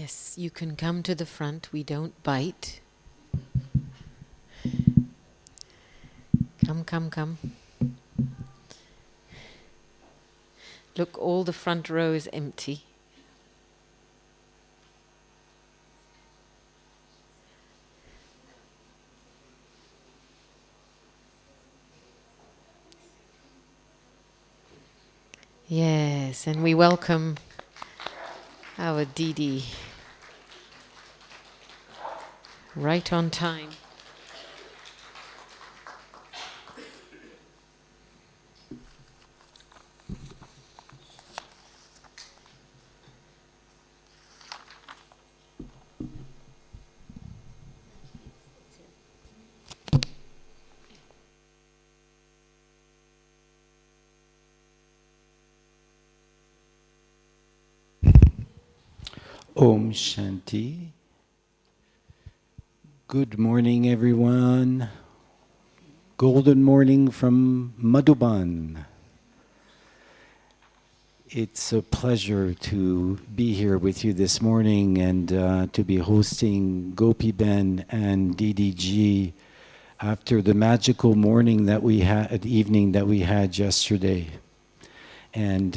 Yes, you can come to the front. We don't bite. Come, come, come. Look, all the front row is empty. Yes, and we welcome our Didi. Right on time. Om Shanti. Good morning, everyone. Golden morning from Madhuban. It's a pleasure to be here with you this morning and to be hosting Gopi Ben and Didi Ji after the magical morning that we had, evening that we had yesterday. And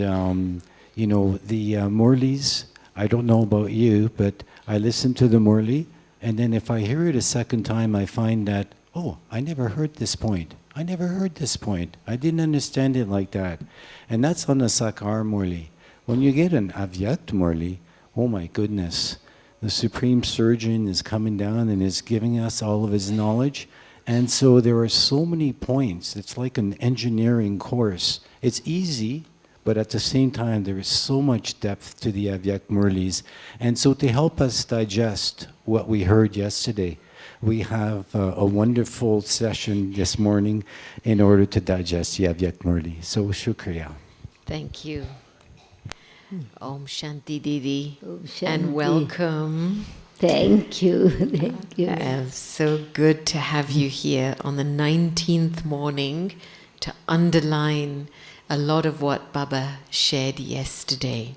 you know, the Murlis, I don't know about you, but I listen to the Murli, and then if I hear it a second time, I find that, oh, I never heard this point. I never heard this point. I didn't understand it like that. And that's on the Sakar Murli. When you get an Avyakt murli, oh my goodness, the Supreme Surgeon is coming down and is giving us all of his knowledge. And so there are so many points. It's like an engineering course. It's easy, but at the same time, there is so much depth to the Avyakt murlis. And so to help us digest what we heard yesterday, we have a wonderful session this morning in order to digest the Avyakt murli. So shukriya. Thank you. Om Shanti Didi. Om Shanti. And welcome. Thank you. Thank you. So good to have you here on the 19th morning to underline a lot of what Baba shared yesterday.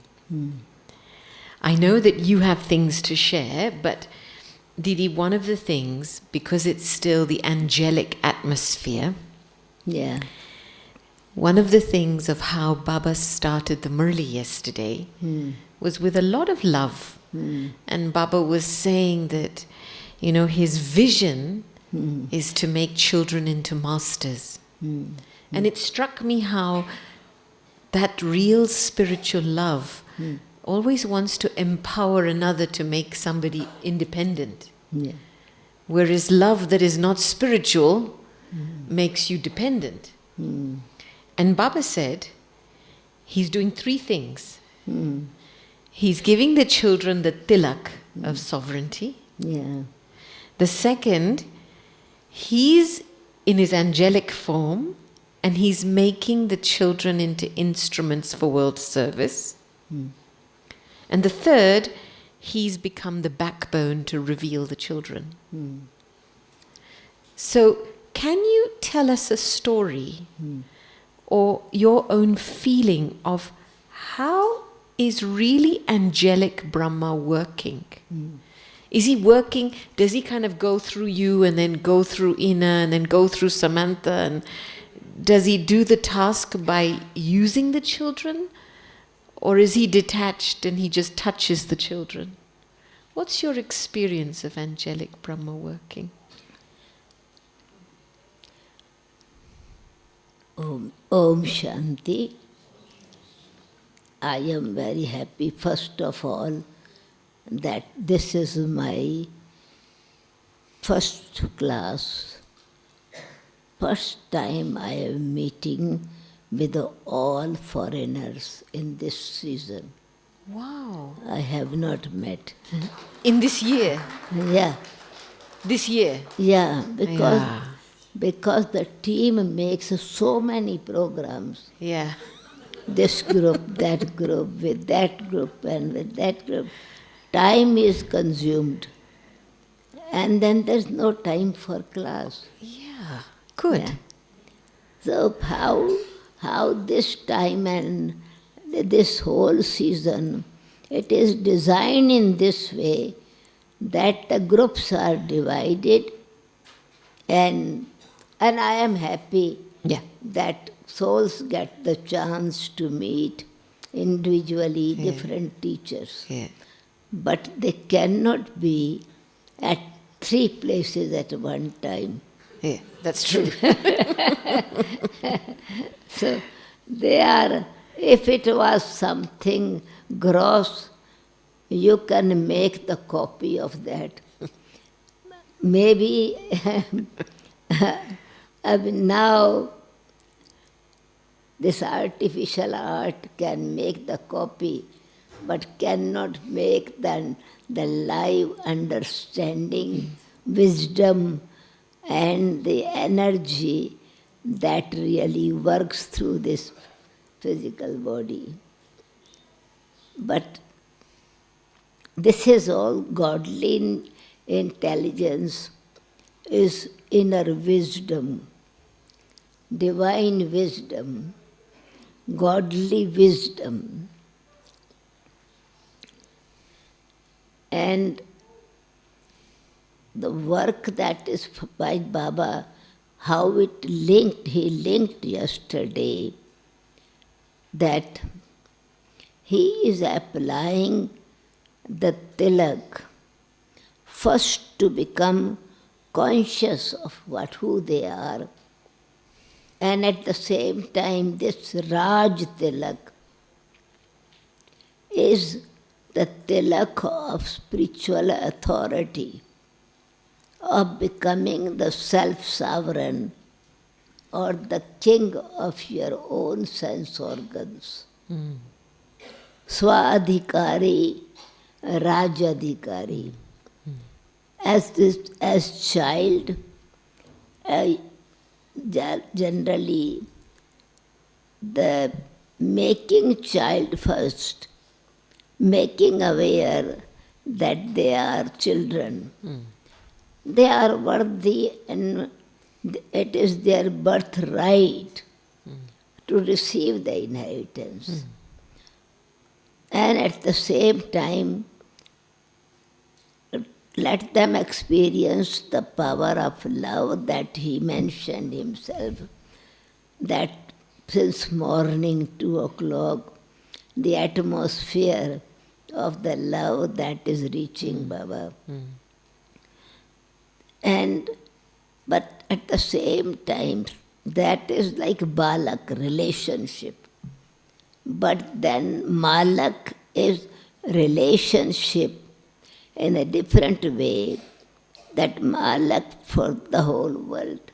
I know that you have things to share, but Didi, one of the things, because it's still the angelic atmosphere, Yeah. one of the things of how Baba started the Murli yesterday was with a lot of love. And Baba was saying that, you know, his vision is to make children into masters. And it struck me how that real spiritual love always wants to empower another to make somebody independent. Yeah. Whereas love that is not spiritual makes you dependent. And Baba said he's doing three things. He's giving the children the tilak of sovereignty. Yeah. The second, he's in his angelic form and he's making the children into instruments for world service. And the third, he's become the backbone to reveal the children. So can you tell us a story or your own feeling of how is really angelic Brahma working? Is he working, does he kind of go through you and then go through Ina and then go through Samantha, and does he do the task by using the children? Or is he detached and he just touches the children? What's your experience of angelic Brahma working? Om Shanti. I am very happy, first of all, that this is my first class. First time I am meeting with all foreigners in this season. Wow. I have not met. In this year? Yeah. This year? Yeah, Yeah. because the team makes so many programs. Yeah. This group, that group, with that group and with that group. Time is consumed. And then there's no time for class. Yeah. Good. Yeah. So how this time and this whole season It is designed in this way that the groups are divided, and I am happy Yeah. that souls get the chance to meet individually different teachers. Yeah. But they cannot be at 3 places at one time. Yeah. That's true. So they are, if it was something gross, you can make the copy of that. Maybe I mean, now this artificial art can make the copy, but cannot make the live understanding, wisdom, and the energy that really works through this physical body. But this is all godly intelligence, is inner wisdom, divine wisdom, godly wisdom. And the work that is by Baba, how it linked, he linked yesterday that he is applying the tilak first to become conscious of who they are, and at the same time this Raj tilak is the tilak of spiritual authority, of becoming the self-sovereign or the king of your own sense organs. Swadhikari, Rajadhikari. As child, generally the making child first, making aware that they are children. They are worthy and it is their birthright to receive the inheritance. And at the same time, let them experience the power of love that he mentioned himself, that since morning 2 o'clock, the atmosphere of the love that is reaching Baba. But at the same time, that is like Balak relationship. But then Malak is relationship in a different way, that Malak for the whole world.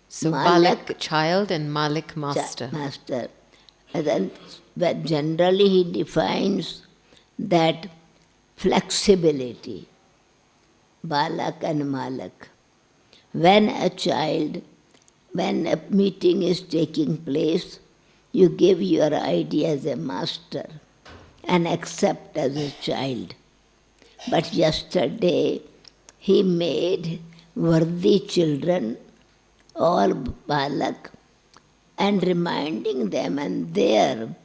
So Balak child and Malik master. Master. And then but generally he defines that flexibility, Balak and Malak. When a child, when a meeting is taking place, you give your idea as a master and accept as a child. But yesterday he made worthy children, all Balak, and reminding them and there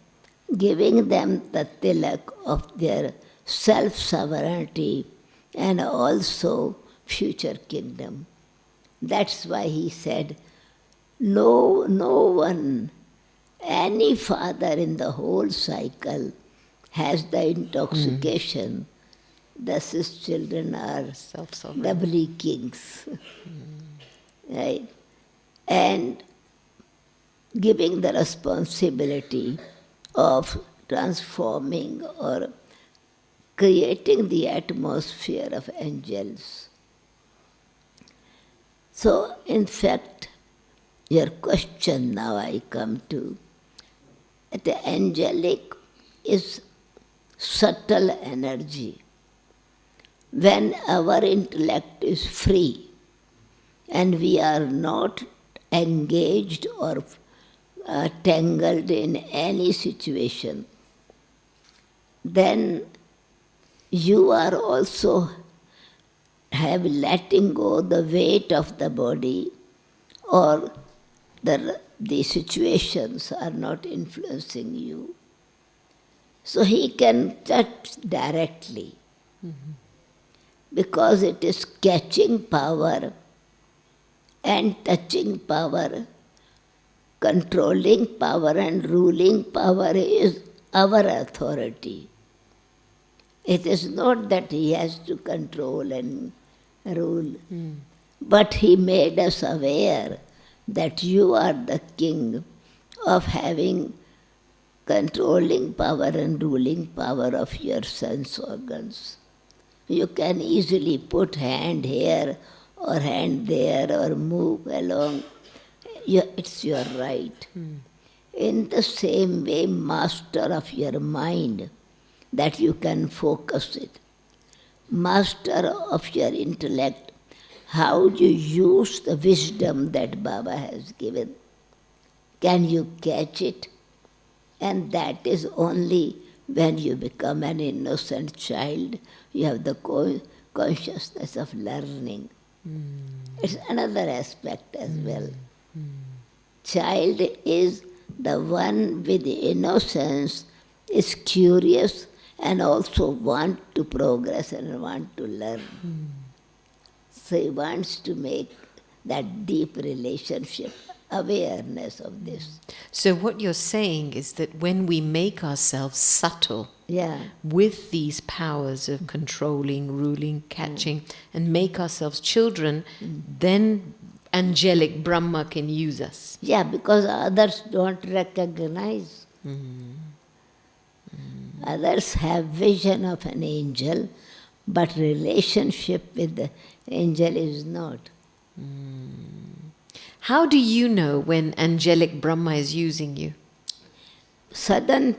giving them the tilak of their self-sovereignty and also future kingdom. That's why he said, no one, any father in the whole cycle has the intoxication. Thus his children are Self-sovereign. doubly kings. Right? And giving the responsibility of transforming or creating the atmosphere of angels. So, in fact, your question now I come to, the angelic is subtle energy. When our intellect is free and we are not engaged or tangled in any situation, then you are also letting go the weight of the body, or the situations are not influencing you. So he can touch directly. Because it is catching power and touching power, controlling power and ruling power is our authority. It is not that he has to control and rule, but he made us aware that you are the king of having controlling power and ruling power of your sense organs. You can easily put hand here or hand there or move along. It's your right. In the same way, master of your mind, that you can focus it. Master of your intellect, how you use the wisdom that Baba has given. Can you catch it? And that is only when you become an innocent child, you have the consciousness of learning. It's another aspect as well. Child is the one with innocence, is curious and also want to progress and want to learn. So he wants to make that deep relationship, awareness of this. So what you're saying is that when we make ourselves subtle with these powers of controlling, ruling, catching, and make ourselves children, then angelic Brahma can use us. Yeah, because others don't recognize. Others have vision of an angel, but relationship with the angel is not. How do you know when angelic Brahma is using you? Sudden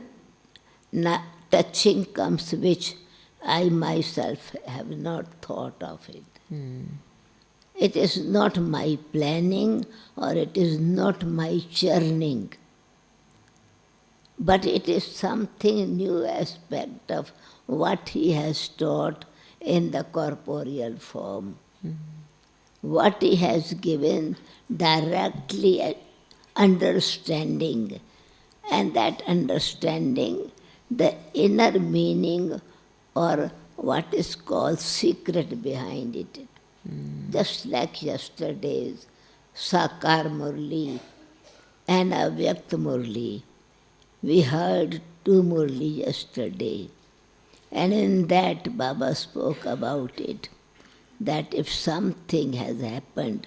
touching comes which I myself have not thought of it. It is not my planning or it is not my churning, but it is something new aspect of what he has taught in the corporeal form. What he has given directly understanding, and that understanding, the inner meaning or what is called secret behind it. Just like yesterday's Sr Murli and Avyakt murli. We heard 2 murli yesterday, and in that Baba spoke about it, that if something has happened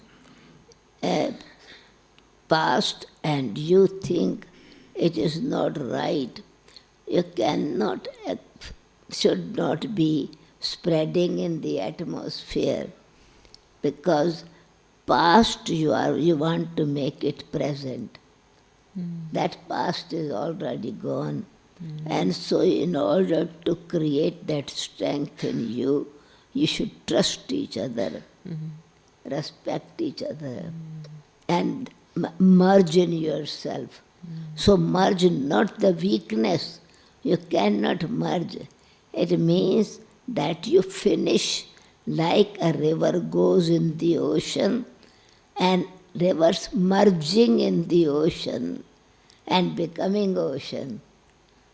past and you think it is not right, you cannot, should not be spreading in the atmosphere, because past you want to make it present. That past is already gone. And so in order to create that strength in you, you should trust each other, respect each other, and merge in yourself. So merge not the weakness. You cannot merge. It means that you finish like a river goes in the ocean, and rivers merging in the ocean and becoming ocean,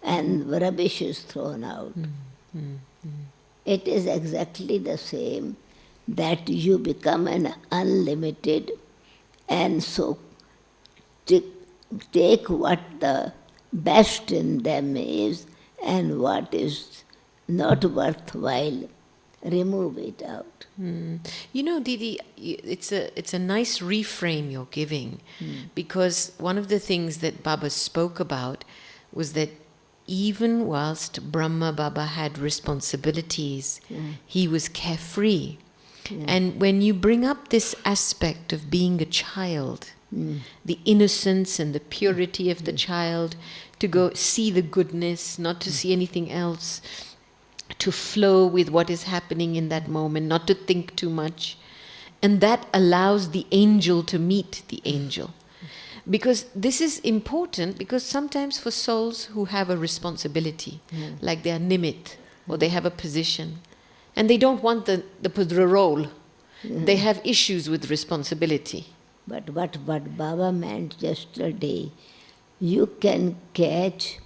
and rubbish is thrown out. It is exactly the same, that you become an unlimited, and so take what the best in them is and what is not worthwhile, remove it out. You know, Didi, it's a nice reframe you're giving, because one of the things that Baba spoke about was that even whilst Brahma Baba had responsibilities, he was carefree. And when you bring up this aspect of being a child, the innocence and the purity of the child, to go see the goodness, not to see anything else, to flow with what is happening in that moment, not to think too much. And that allows the angel to meet the angel. Because this is important, because sometimes for souls who have a responsibility, like they are nimit, or they have a position, and they don't want the role, they have issues with responsibility. But what Baba meant yesterday, you can catch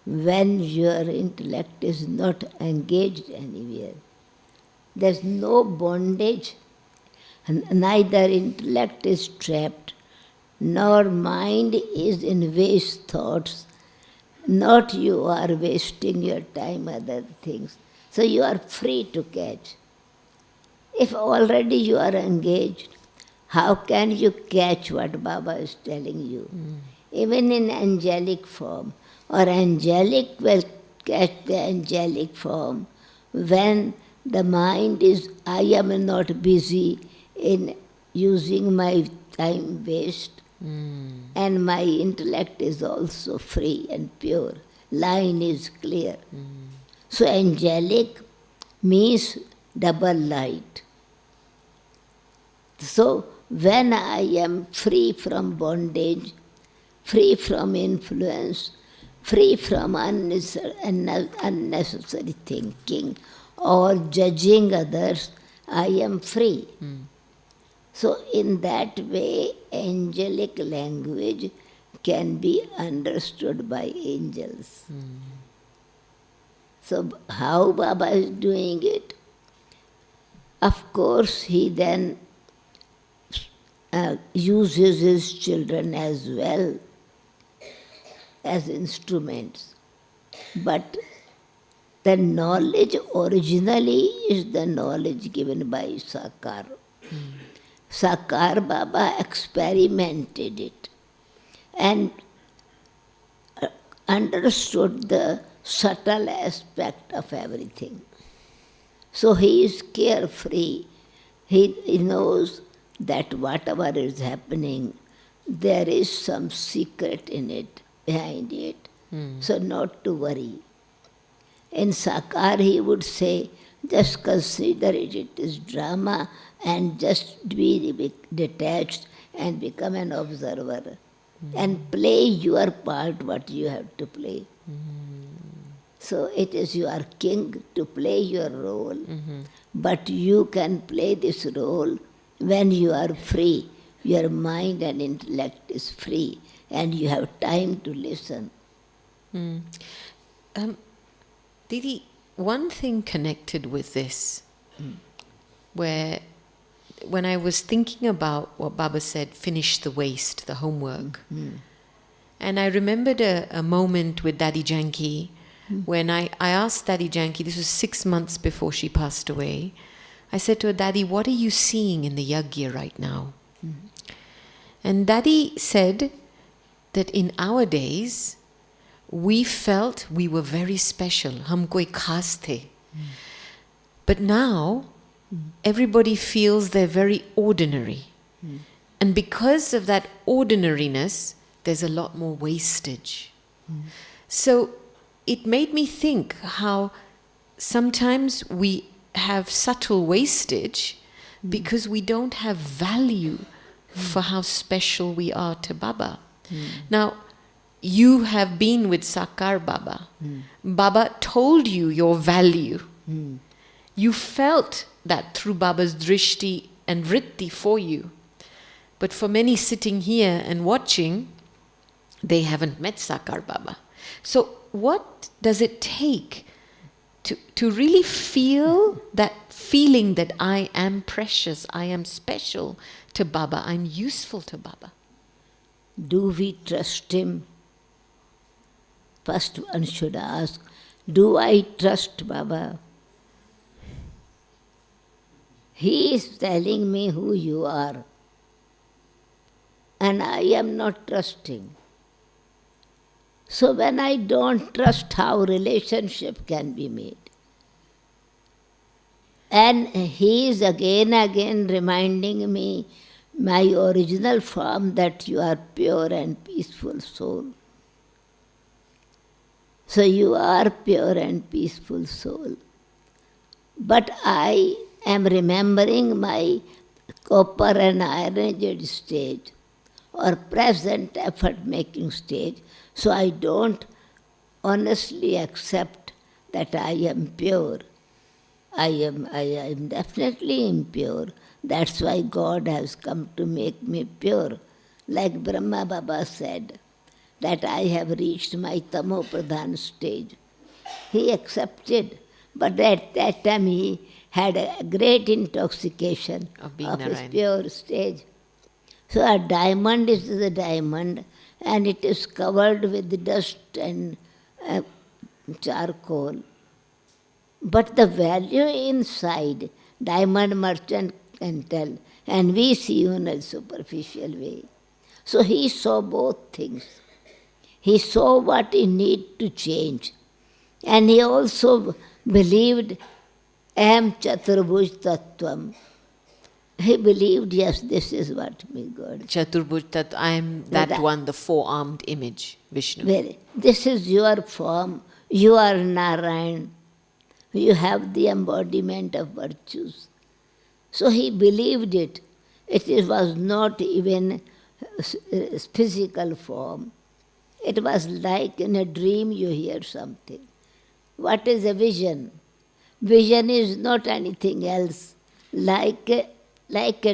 when your intellect is not engaged anywhere. There's no bondage, and neither intellect is trapped, nor mind is in waste thoughts, not you are wasting your time other things. So you are free to catch. If already you are engaged, how can you catch what Baba is telling you? Even in angelic form, or angelic will catch the angelic form when the mind is, I am not busy in using my time waste, and my intellect is also free and pure. Line is clear. So angelic means double light. So when I am free from bondage, free from influence, free from unnecessary thinking or judging others, I am free. So in that way, angelic language can be understood by angels. So how Baba is doing it? Of course, he then uses his children as well as instruments. But the knowledge originally is the knowledge given by Sakar. Sakar Baba experimented it and understood the subtle aspect of everything. So he is carefree. He knows that whatever is happening, there is some secret in it, behind it. So not to worry. In Sakar he would say, just consider it is drama and just be detached and become an observer and play your part what you have to play. So it is your king to play your role, but you can play this role when you are free. Your mind and intellect is free and you have time to listen. Didi, one thing connected with this, where when I was thinking about what Baba said, finish the waste, the homework, and I remembered a moment with Daddy Janki when I asked Daddy Janki, this was 6 months before she passed away, I said to her, Daddy, what are you seeing in the yagya right now? And Daddy said that in our days, we felt we were very special. Hum koi khas the. But now, everybody feels they're very ordinary. And because of that ordinariness, there's a lot more wastage. So it made me think how sometimes we have subtle wastage because we don't have value for how special we are to Baba. Now, you have been with Sakar Baba. Baba told you your value. You felt that through Baba's drishti and vritti for you. But for many sitting here and watching, they haven't met Sakar Baba. So what does it take to really feel that feeling that I am precious, I am special to Baba, I'm useful to Baba? Do we trust him? First one should ask, do I trust Baba? He is telling me who you are, and I am not trusting. So when I don't trust, how relationship can be made? And he is again reminding me my original form, that you are pure and peaceful soul. So you are pure and peaceful soul. But I am remembering my copper and iron stage or present effort-making stage, so I don't honestly accept that I am pure. I am definitely impure. That's why God has come to make me pure. Like Brahma Baba said, that I have reached my tamo pradhan stage. He accepted, but at that time he had a great intoxication Of being his Narayan. pure stage. So a diamond is a diamond, and it is covered with dust and charcoal. But the value inside, diamond merchant can tell, and we see in a superficial way. So he saw both things. He saw what he need to change. And he also believed, Aham Chaturbhuj Tattvam. He believed, yes, this is what me God. Chaturbhuj Tat, I am that That- one, the four-armed image, Vishnu. This is your form. You are Narayan. You have the embodiment of virtues. So he believed it. Was not even physical form. It was like in a dream you hear something. What is a vision? Vision is not anything else. Like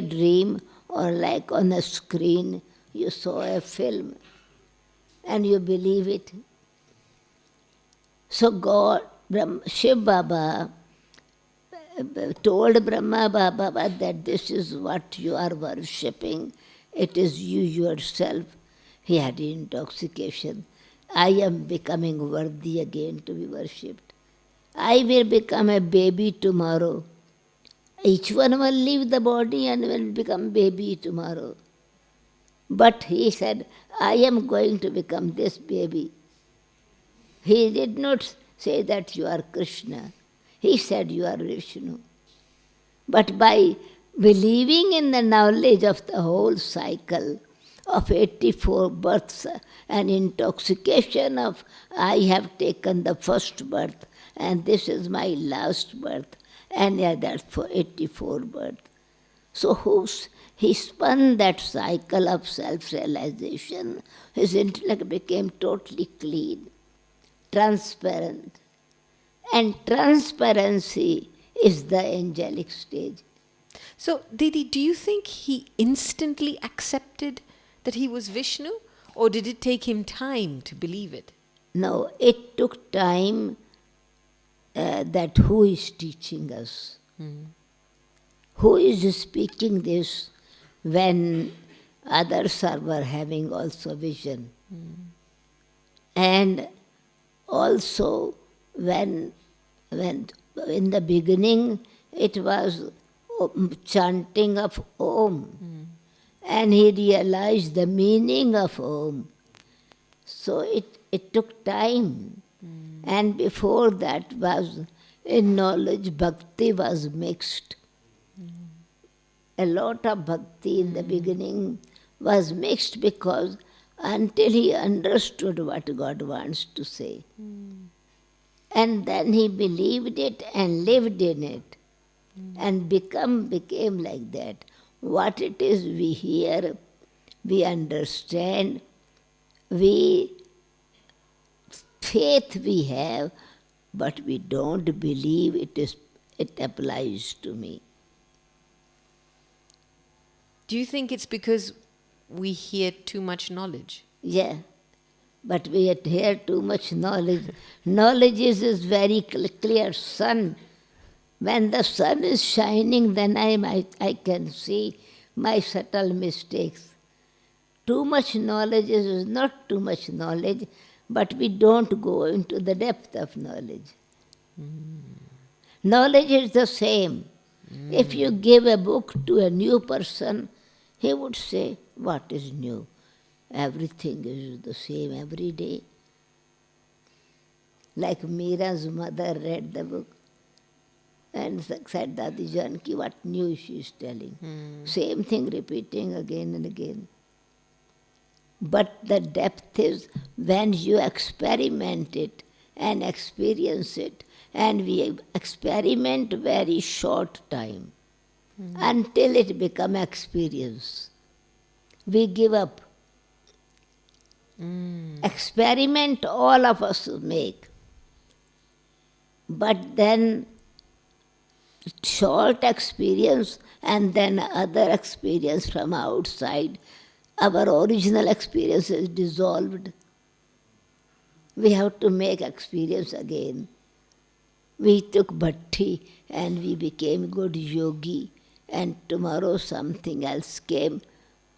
a dream or like on a screen, you saw a film and you believe it. So God, Shiv Baba told Brahma Baba that this is what you are worshipping. It is you yourself. He had intoxication. I am becoming worthy again to be worshipped. I will become a baby tomorrow. Each one will leave the body and will become baby tomorrow. But he said, I am going to become this baby. He did not say that you are Krishna. He said you are Vishnu. But by believing in the knowledge of the whole cycle of 84 births and intoxication of I have taken the first birth and this is my last birth and that's for 84 birth. So he spun that cycle of self-realization. His intellect became totally clean, transparent. And transparency is the angelic stage. So, Didi, do you think he instantly accepted that he was Vishnu? Or did it take him time to believe it? No, it took time that who is teaching us? Who is speaking this when others were having also vision? And also when in the beginning it was chanting of Om. And he realized the meaning of Om. So it took time. And before that was, in knowledge, bhakti was mixed. A lot of bhakti in the beginning was mixed because until he understood what God wants to say. And then he believed it and lived in it and became like that. What it is we hear, we understand, faith we have, but we don't believe it applies to me. Do you think it's because we hear too much knowledge? Yeah, but we hear too much knowledge. Knowledge is very clear. Sun. When the sun is shining, then I can see my subtle mistakes. Too much knowledge is not too much knowledge, but we don't go into the depth of knowledge. Knowledge is the same. If you give a book to a new person, he would say, what is new? Everything is the same every day. Like Meera's mother read the book and said, Dadi Janki, what new she is telling. Same thing repeating again and again. But the depth is when you experiment it and experience it, and we experiment very short time until it become experience. We give up. Experiment all of us make. But then short experience and then other experience from outside, our original experience is dissolved We have to make experience again. We took bhatti and we became good yogi, and tomorrow something else came.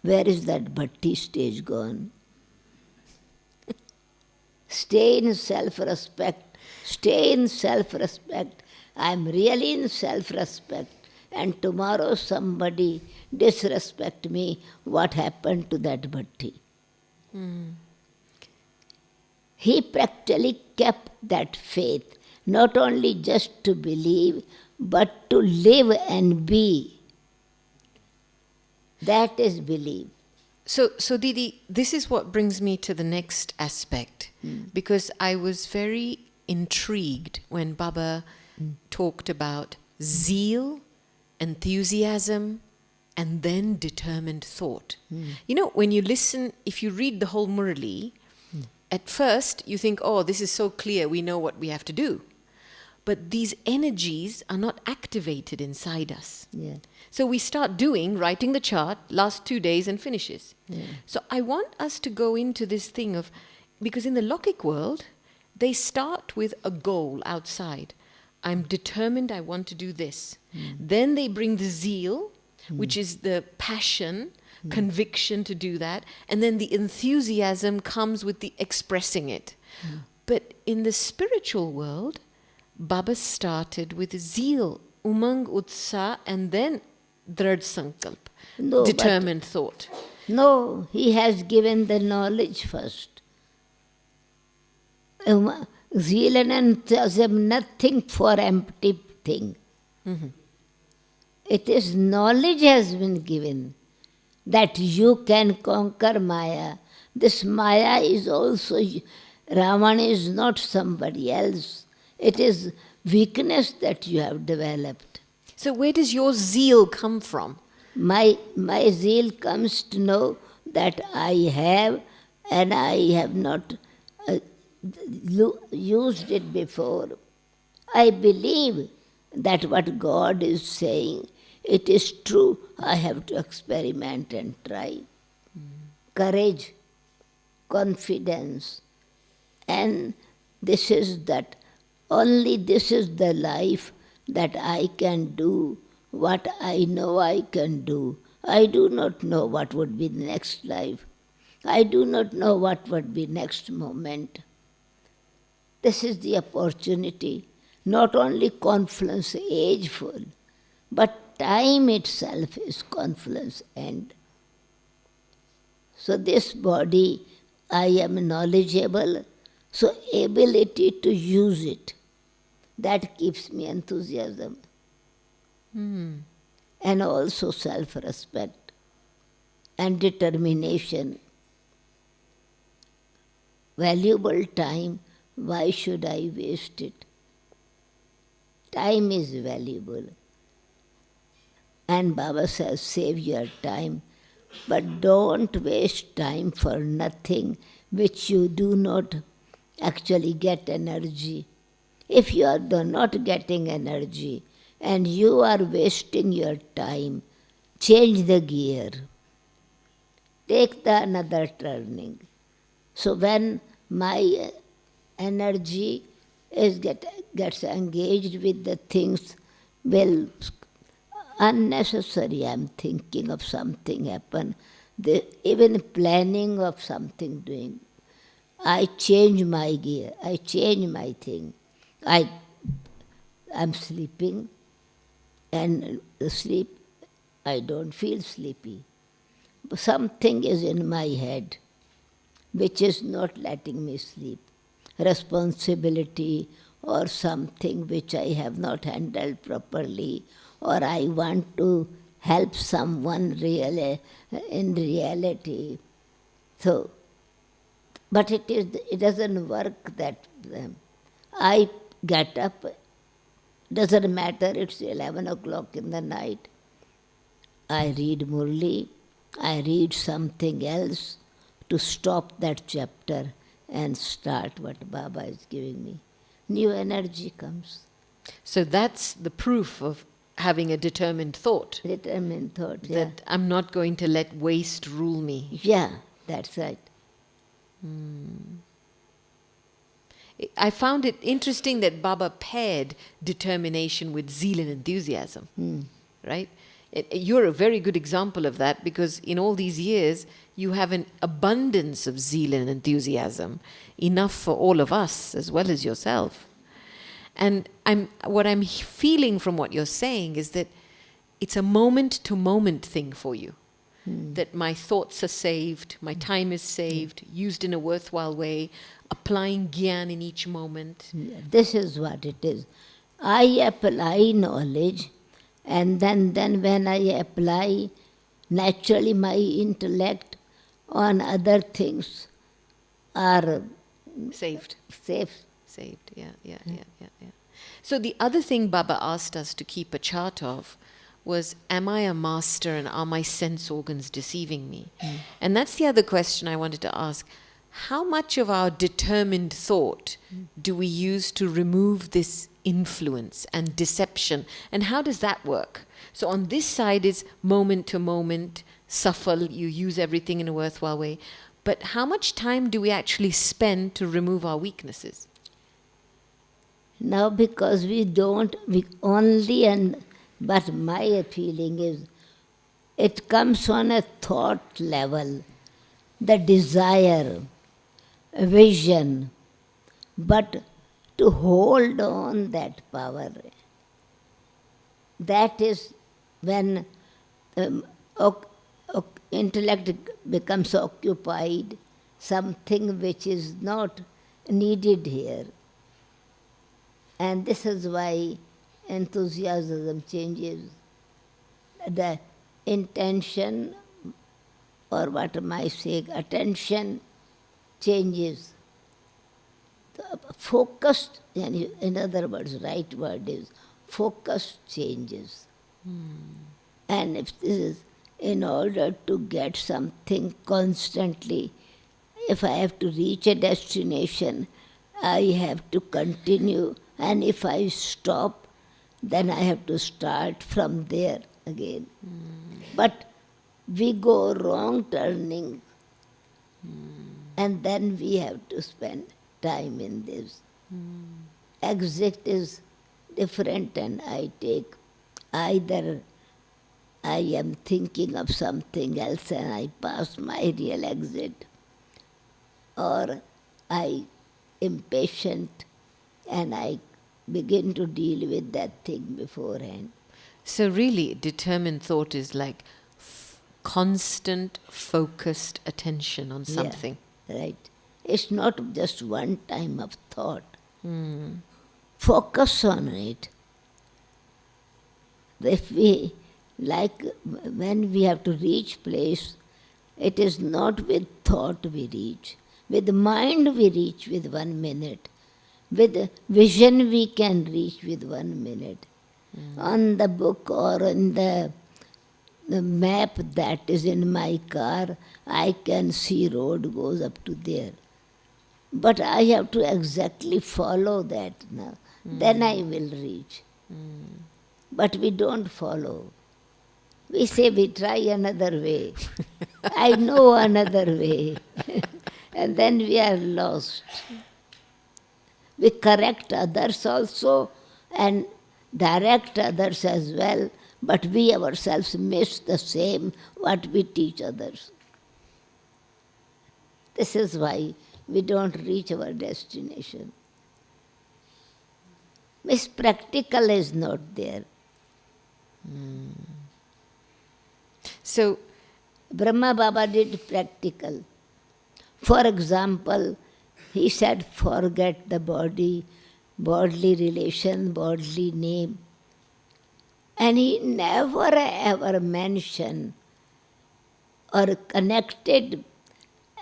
Where is that bhatti stage gone? Stay in self-respect. Stay in self-respect. I am really in self-respect. And tomorrow somebody disrespect me. What happened to that bhatti? He practically kept that faith, not only just to believe, but to live and be. That is belief. So Didi, this is what brings me to the next aspect, because I was very intrigued when Baba talked about zeal, enthusiasm, and then determined thought. You know, when you listen, if you read the whole Murli, at first you think, oh, this is so clear, we know what we have to do. But these energies are not activated inside us. Yeah. So we start writing the chart, last 2 days and finishes. Yeah. So I want us to go into this thing of, because in the Lokik world, they start with a goal outside. I'm determined I want to do this. Then they bring the zeal, which is the passion, conviction to do that. And then the enthusiasm comes with the expressing it. But in the spiritual world, Baba started with zeal, umang utsa, and then drad sankalp, No, determined thought. No, he has given the knowledge first. Zeal and enthusiasm, nothing for empty thing. It is knowledge has been given that you can conquer Maya. This Maya is also, Ravan is not somebody else. It is weakness that you have developed. So where does your zeal come from? My zeal comes to know that I have and I have not used it before. I believe that what God is saying, it is true. I have to experiment and try. Courage, confidence, and this is that. Only this is the life that I can do what I know I can do. I do not know what would be the next life. I do not know what would be next moment. This is the opportunity, not only confluence ageful, but time itself is confluence end. So this body, I am knowledgeable, so ability to use it, that keeps me enthusiasm. And also self-respect and determination. Valuable time, why should I waste it? Time is valuable. And Baba says, save your time, but don't waste time for nothing which you do not actually get energy. If you are not getting energy and you are wasting your time, change the gear. Take the another turning. So when my energy gets engaged with the things, well, unnecessary, I'm thinking of something happen, even planning of something doing, I change my gear, I change my thing. I'm sleeping, and sleep, I don't feel sleepy. But something is in my head which is not letting me sleep. Responsibility or something which I have not handled properly, or I want to help someone really in reality. So, but it doesn't work that I get up, doesn't matter, it's 11 o'clock in the night. I read Murli, I read something else to stop that chapter and start what Baba is giving me. New energy comes. So that's the proof of having a determined thought. Determined thought, yeah. That I'm not going to let waste rule me. Yeah, that's right. I found it interesting that Baba paired determination with zeal and enthusiasm, right? You're a very good example of that, because in all these years, you have an abundance of zeal and enthusiasm, enough for all of us as well as yourself. And what I'm feeling from what you're saying is that it's a moment-to-moment thing for you. That my thoughts are saved, my time is saved, used in a worthwhile way, applying Gyan in each moment. This is what it is. I apply knowledge, and then when I apply, naturally my intellect on other things are Saved. safe. Saved, yeah. So the other thing Baba asked us to keep a chart of was, am I a master and are my sense organs deceiving me? And that's the other question I wanted to ask. How much of our determined thought do we use to remove this influence and deception? And how does that work? So on this side is moment to moment, safal, you use everything in a worthwhile way. But how much time do we actually spend to remove our weaknesses? Now because but my feeling is, it comes on a thought level, the desire, a vision, but to hold on that power. That is when intellect becomes occupied, something which is not needed here. And this is why enthusiasm changes. The intention, or what am I saying, attention changes. The focused, in other words, right word is, focus changes. And if this is in order to get something constantly, if I have to reach a destination, I have to continue, and if I stop, then I have to start from there again. But we go wrong turning, and then we have to spend time in this. Exit is different, and I take either I am thinking of something else and I pass my real exit, or I impatient and I begin to deal with that thing beforehand. So really, determined thought is like constant, focused attention on something. Yeah, right. It's not just one time of thought. Focus on it. If we, like when we have to reach place, it is not with thought we reach. With mind we reach with 1 minute. With vision we can reach with 1 minute. On the book or in the map that is in my car, I can see road goes up to there. But I have to exactly follow that now. Then I will reach. But we don't follow. We say we try another way. I know another way. And then we are lost. We correct others also and direct others as well, but we ourselves miss the same what we teach others. This is why we don't reach our destination. Miss practical is not there. So Brahma Baba did practical. For example, he said, forget the body, bodily relation, bodily name. And he never ever mentioned or connected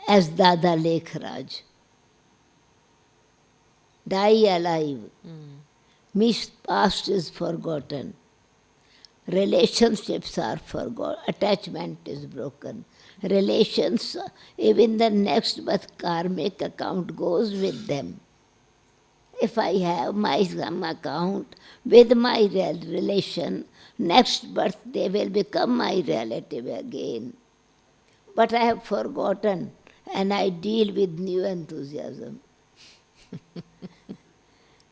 as Dada Lekhraj. Die alive. Means past is forgotten. Relationships are forgotten. Attachment is broken. Relations, even the next birth karmic account goes with them. If I have my some account with my relation, next birth they will become my relative again. But I have forgotten and I deal with new enthusiasm.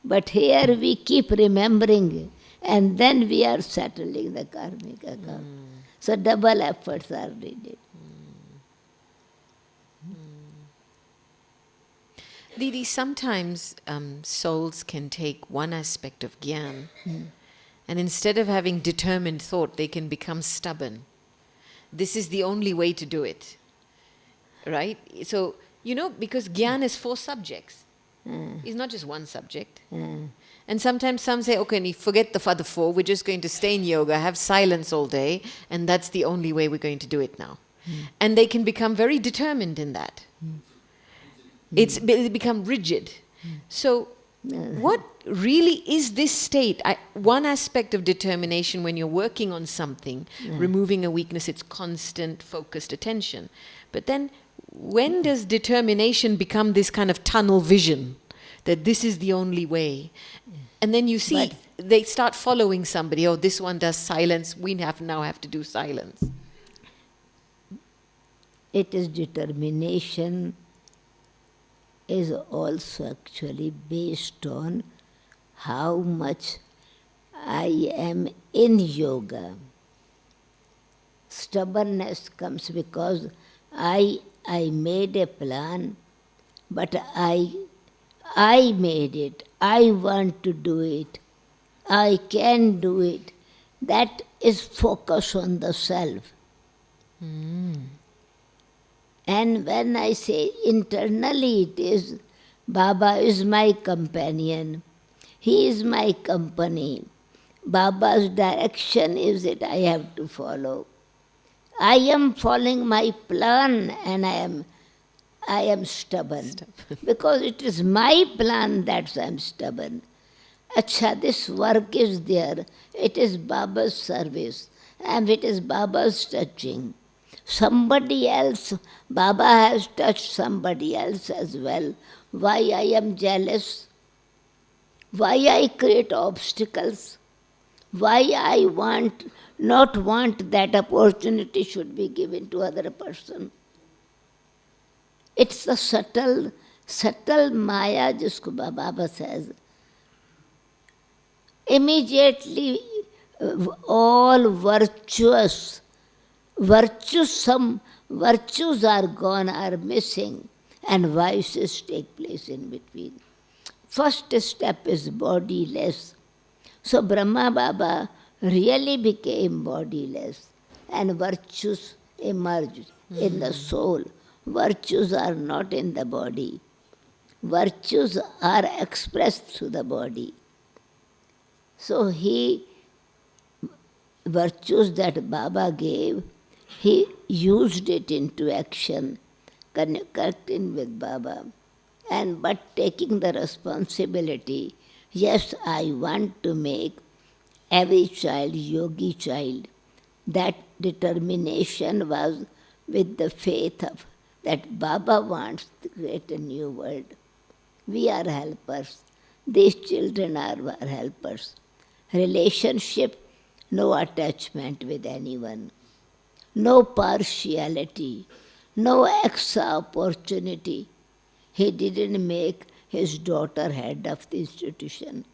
But here we keep remembering, and then we are settling the karmic account. So double efforts are needed. Didi, sometimes souls can take one aspect of Gyan and instead of having determined thought, they can become stubborn. This is the only way to do it. Right? So, because Gyan is 4 subjects. It's not just one subject. And sometimes some say, okay, forget the other 4, we're just going to stay in yoga, have silence all day, and that's the only way we're going to do it now. And they can become very determined in that. They become rigid. So, what really is this state? One aspect of determination when you're working on something, removing a weakness, it's constant, focused attention. But then, when does determination become this kind of tunnel vision, that this is the only way? And then you see, they start following somebody, oh, this one does silence, we now have to do silence. It is determination is also actually based on how much I am in yoga. Stubbornness comes because I made a plan, but I made it. I want to do it. I can do it. That is focus on the self. And when I say internally it is, Baba is my companion. He is my company. Baba's direction is it I have to follow. I am following my plan and I am stubborn. Because it is my plan, that's why I am stubborn. Acha, this work is there. It is Baba's service. And it is Baba's touching. Somebody else, Baba has touched somebody else as well. Why I am jealous? Why I create obstacles? Why I not want that opportunity should be given to other person? It's the subtle maya, jisko Baba says. Immediately all virtues, some virtues are gone, are missing, and vices take place in between. First step is bodiless. So Brahma Baba really became bodiless, and virtues emerged in the soul. Virtues are not in the body. Virtues are expressed through the body. So virtues that Baba gave, he used it into action, connecting with Baba, but taking the responsibility. Yes, I want to make every child yogi child. That determination was with the faith of that Baba wants to create a new world. We are helpers. These children are our helpers. Relationship, no attachment with anyone. No partiality, no extra opportunity. He didn't make his daughter head of the institution.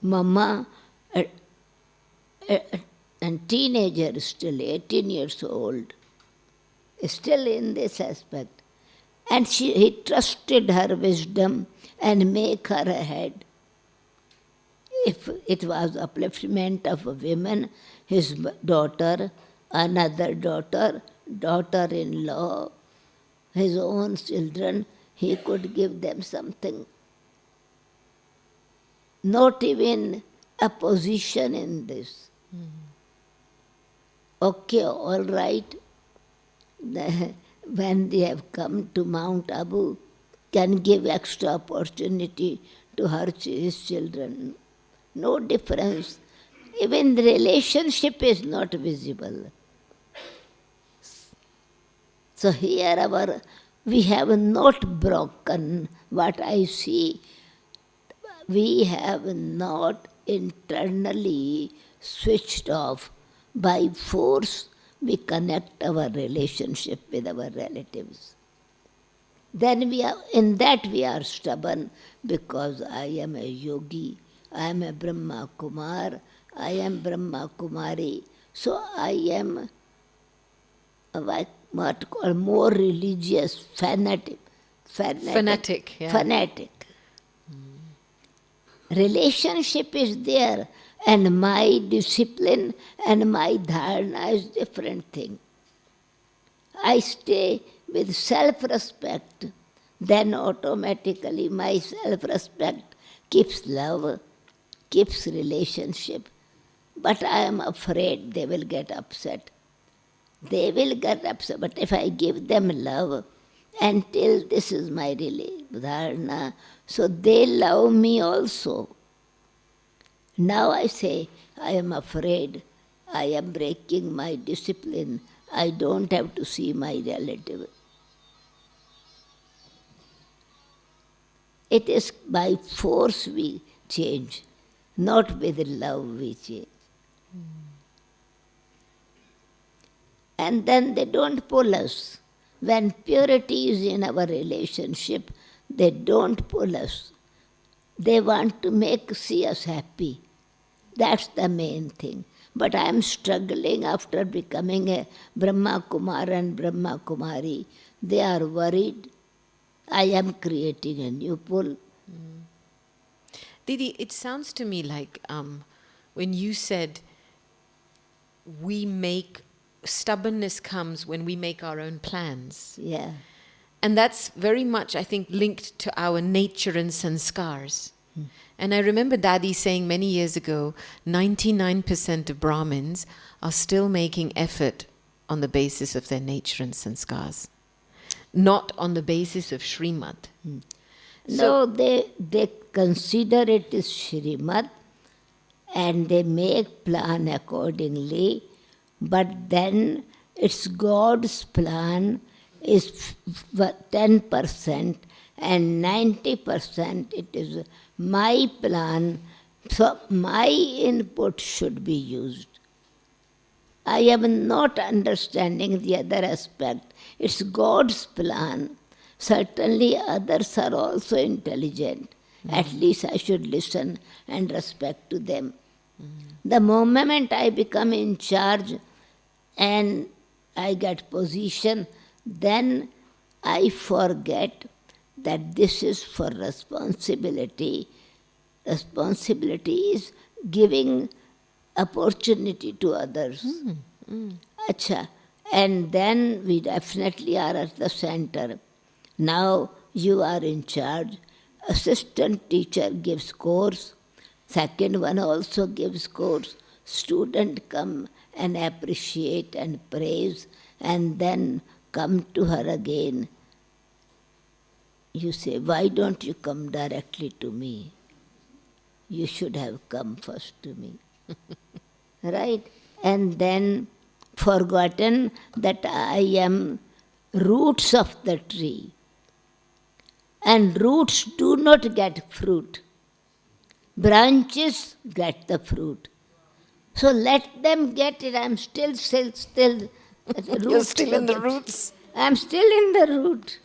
Mama, and teenager still 18 years old, still in this aspect. And he trusted her wisdom and make her a head. If it was upliftment of a woman, his daughter, another daughter, daughter-in-law, his own children, he could give them something. Not even a position in this. Okay, all right. When they have come to Mount Abu, can give extra opportunity to his children. No difference. Even the relationship is not visible. So here we have not broken what I see. We have not internally switched off. By force, we connect our relationship with our relatives. then we are stubborn, because I am a yogi, I am a Brahma Kumar, I am Brahma Kumari, so I am what called more religious, fanatic. Yeah. Fanatic. Relationship is there, and my discipline and my dharana is different thing. I stay with self-respect, then automatically my self-respect keeps love, keeps relationship. But I am afraid they will get upset. They will get upset, but if I give them love, until this is my dharana, so they love me also. Now I say, I am afraid, I am breaking my discipline, I don't have to see my relative. It is by force we change, not with love we change. And then they don't pull us. When purity is in our relationship, they don't pull us. They want to see us happy. That's the main thing. But I am struggling after becoming a Brahma Kumar and Brahma Kumari. They are worried. I am creating a new pull. Didi, it sounds to me like when you said stubbornness comes when we make our own plans. Yeah. And that's very much, I think, linked to our nature and sanskars. And I remember Dadi saying many years ago, 99% of Brahmins are still making effort on the basis of their nature and sanskars, not on the basis of Srimad. So they consider it is Srimad and they make plan accordingly, but then it's God's plan is 10% and 90% it is my plan, so my input should be used. I am not understanding the other aspect. It's God's plan. Certainly others are also intelligent. At least I should listen and respect to them. The moment I become in charge and I get position, then I forget that this is for responsibility. Responsibility is giving opportunity to others. Acha. And then we definitely are at the center. Now you are in charge. Assistant teacher gives course. Second one also gives course. Student come and appreciate and praise and then come to her again. You say, why don't you come directly to me? You should have come first to me. Right? And then forgotten that I am roots of the tree. And roots do not get fruit. Branches get the fruit. So let them get it. I'm still You're still in the roots. I'm still in the root.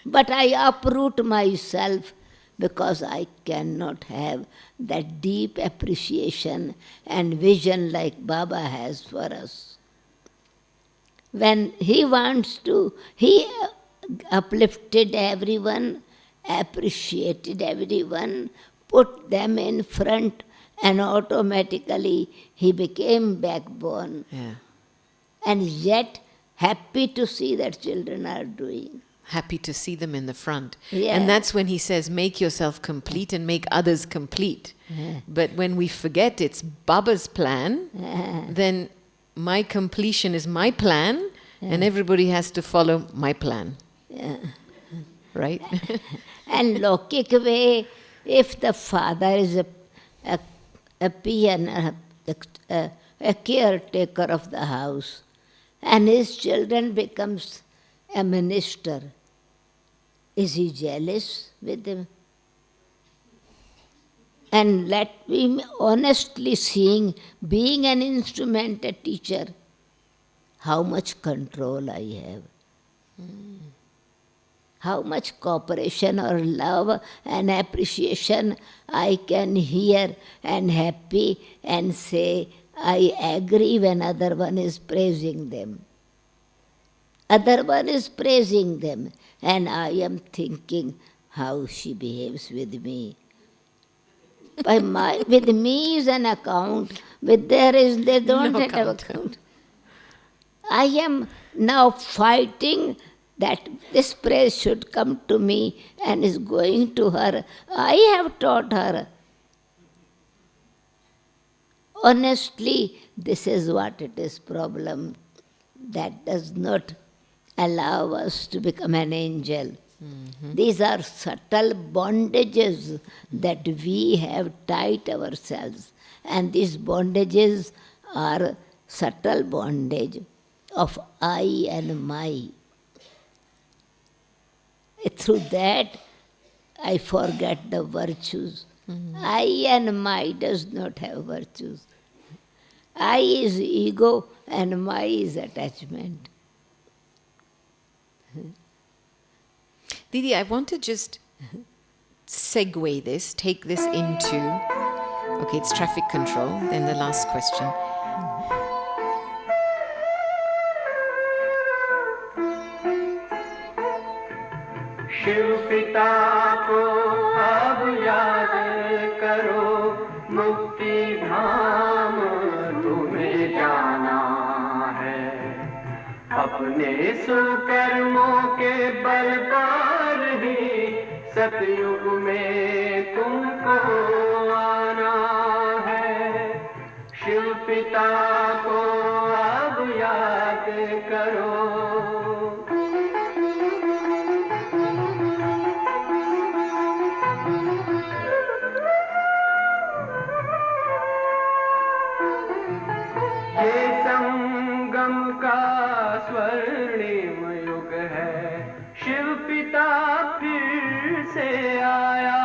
But I uproot myself because I cannot have that deep appreciation and vision like Baba has for us. When he wants to, he uplifted everyone, appreciated everyone, put them in front, and automatically he became backbone. Yeah. And yet happy to see that children are doing. Happy to see them in the front. Yeah. And that's when he says, make yourself complete and make others complete. But when we forget it's Baba's plan, then my completion is my plan, and everybody has to follow my plan. Right? And Lokik way, if the father is a peon, a caretaker of the house, and his children becomes a minister, is he jealous with him? And let me honestly seeing, being an instrument, a teacher, how much control I have. how much cooperation or love and appreciation I can hear and happy and say, I agree when other one is praising them. Other one is praising them, and I am thinking how she behaves with me. With me is an account, with they don't No have account. account. I am now fighting that this praise should come to me and is going to her. I have taught her. Honestly, this is what it is problem that does not allow us to become an angel. These are subtle bondages that we have tied ourselves, and these bondages are subtle bondage of I and my. Through that, I forget the virtues. I and my does not have virtues. I is ego and my is attachment. Didi, I want to just segue this, take this into, okay, it's traffic control, then the last question. Shiv पिता को अब याद करो, मुक्ति धाम तुम्हें जाना है। अपने सुकर्मों के बल पर ही सतयुग में तुमको आना है। शिव पिता को अब याद करो। स्वर्णिम युग है, शिव पिता फिर से आया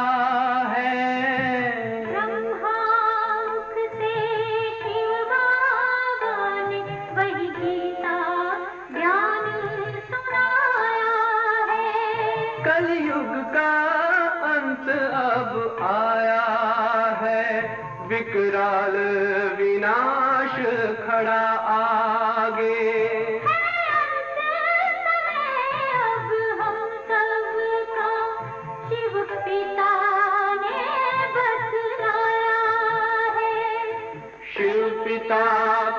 है। ब्रह्मामुख से शिव बाबा ने वही गीता ज्ञान सुनाया है। कलयुग का अंत अब आया है, विकराल विनाश खड़ा आगे। पिता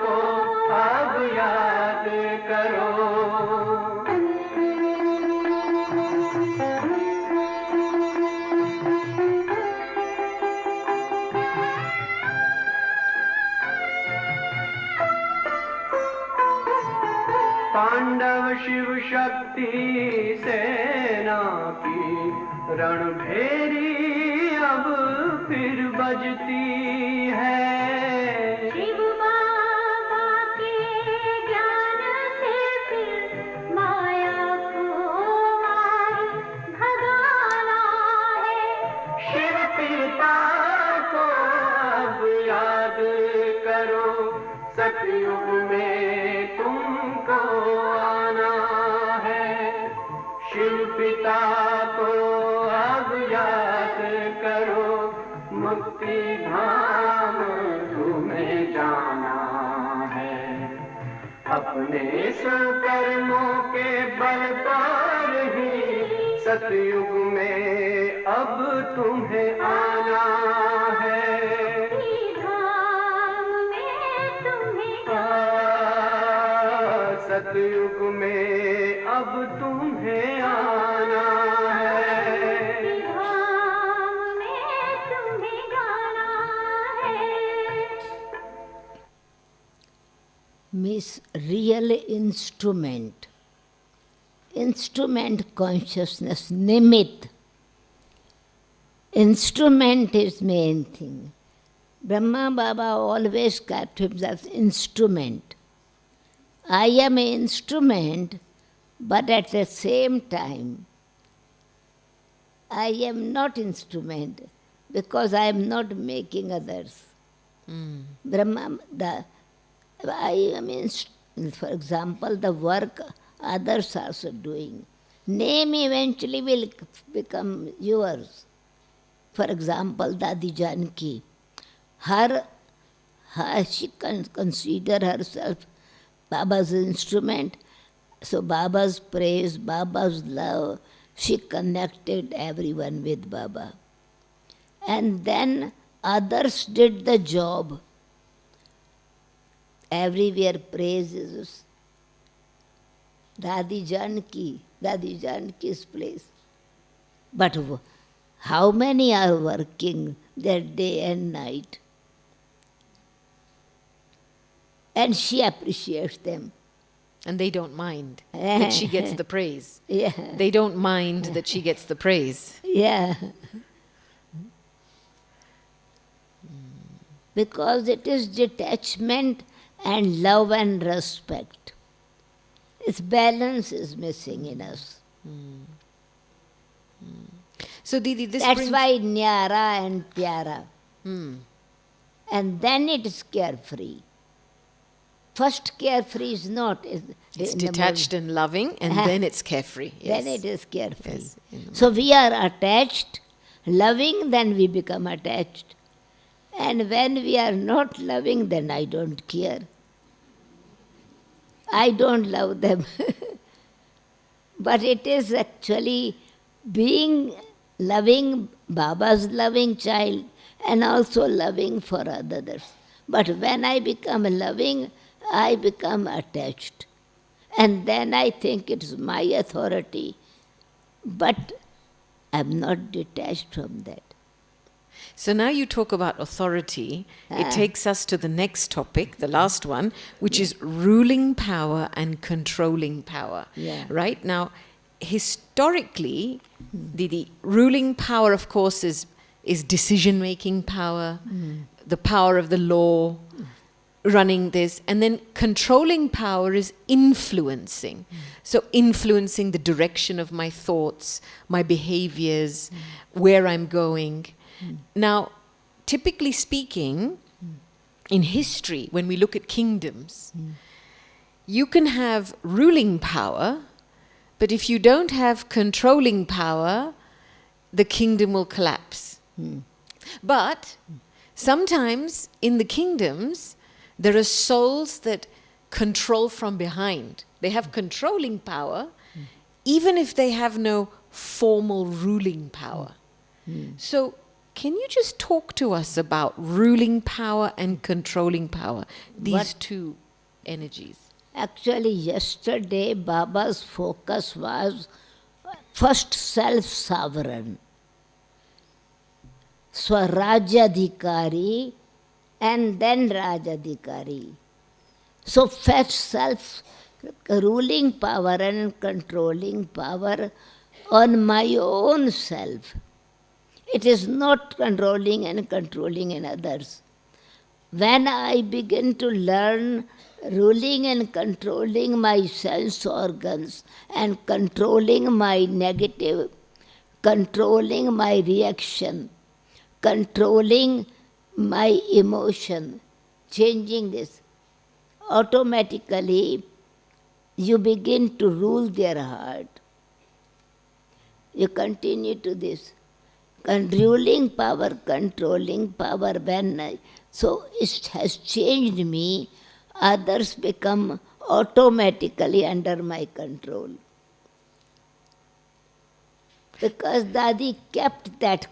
को अब याद करो। पांडव शिव शक्ति सेना की रणभेरी अब फिर बजती है। सतयुग में तुमको आना है। शिव पिता को अब याद करो, मुक्ति धाम तुम्हें जाना है। अपने सुकर्मों के बल पर ही सतयुग में अब तुम्हें आना है। सतयुग में अब तुम्हें आना है। धाम में तुम्हें जाना है। Means real instrument. Instrument consciousness, nimit. Instrument is main thing. Brahma Baba always kept himself instrument. I am an instrument, but at the same time, I am not instrument because I am not making others. Brahma, for example, the work others are also doing. Name eventually will become yours. For example, Dadi Janki, she consider herself Baba's instrument. So Baba's praise, Baba's love, she connected everyone with Baba. And then others did the job. Everywhere praise is Dadi Janki's place. But how many are working that day and night? And she appreciates them. And they don't mind that she gets the praise. Yeah. They don't mind that she gets the praise. Yeah. Because it is detachment and love and respect. Its balance is missing in us. So Didi, this That's brings... why Nyara and Pyara. Hmm. And then it is carefree. First carefree is not. It's detached and loving, and then it's carefree. Yes. Then it is carefree. Yes, So we are attached, loving, then we become attached. And when we are not loving, then I don't care. I don't love them. But it is actually being loving, Baba's loving child, and also loving for others. But when I become loving, I become attached. And then I think it's my authority. But I'm not detached from that. So now you talk about authority. It takes us to the next topic, the last one, which is ruling power and controlling power. Yeah. Right? Now, historically, the ruling power, of course, is decision-making power, the power of the law, running this. And then controlling power is influencing. So influencing the direction of my thoughts, my behaviors, where I'm going. Now, typically speaking, in history, when we look at kingdoms, you can have ruling power, but if you don't have controlling power, the kingdom will collapse. But sometimes in the kingdoms, there are souls that control from behind. They have controlling power, even if they have no formal ruling power. So, can you just talk to us about ruling power and controlling power, these two energies? Actually, yesterday Baba's focus was first self-sovereign, Swarajyadhikari, and then Rajadhikari. So first self-ruling power and controlling power on my own self. It is not controlling and controlling in others. When I begin to learn ruling and controlling my sense organs and controlling my negative, controlling my reaction, controlling my emotion, changing this, automatically you begin to rule their heart. You continue to this. Ruling power, controlling power, so it has changed me, others become automatically under my control. Because Dadi kept that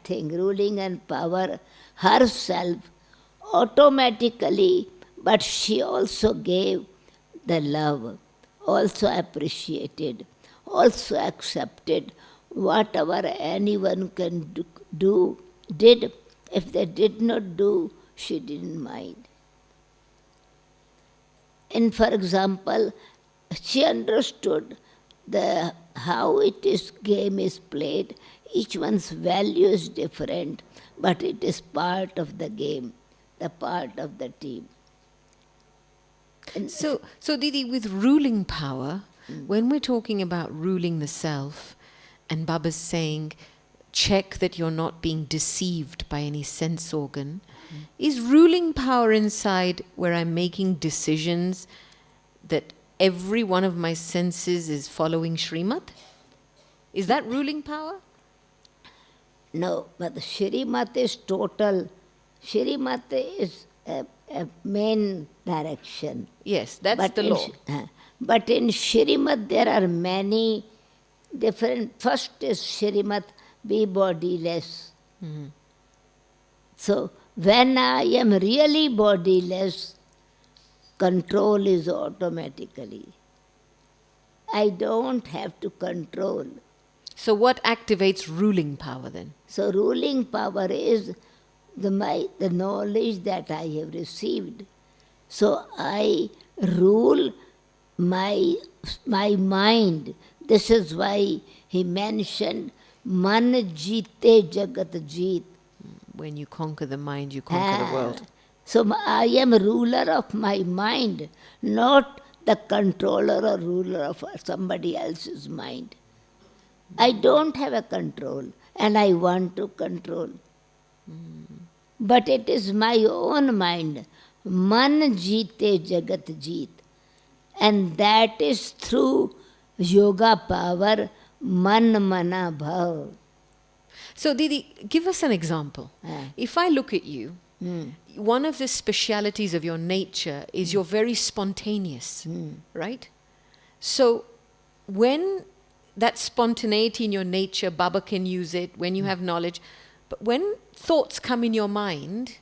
thing, ruling and power, herself, automatically, but she also gave the love, also appreciated, also accepted whatever anyone can did. If they did not do, she didn't mind. And for example, she understood how game is played. Each one's value is different, but it is part of the game, the part of the team. And So Didi, with ruling power, when we're talking about ruling the self, and Baba's saying, check that you're not being deceived by any sense organ, is ruling power inside where I'm making decisions that every one of my senses is following Srimad? Is that ruling power? No, but the Shrimat is total. Shrimat is a main direction. Yes, that's But the in law. But in Shrimat there are many different. First is Shrimat, be bodiless. So when I am really bodiless, control is automatically. I don't have to control. So what activates ruling power then? So ruling power is the knowledge that I have received. So I rule my mind. This is why he mentioned man jeete jagat jeet. When you conquer the mind, you conquer the world. So I am ruler of my mind, not the controller or ruler of somebody else's mind. I don't have a control and I want to control. But it is my own mind. Man jeete jagat jeet. And that is through yoga power, man mana bhav. So Didi, give us an example. If I look at you, one of the specialities of your nature is you're very spontaneous, right? So when that spontaneity in your nature, Baba can use it when you have knowledge. But when thoughts come in your mind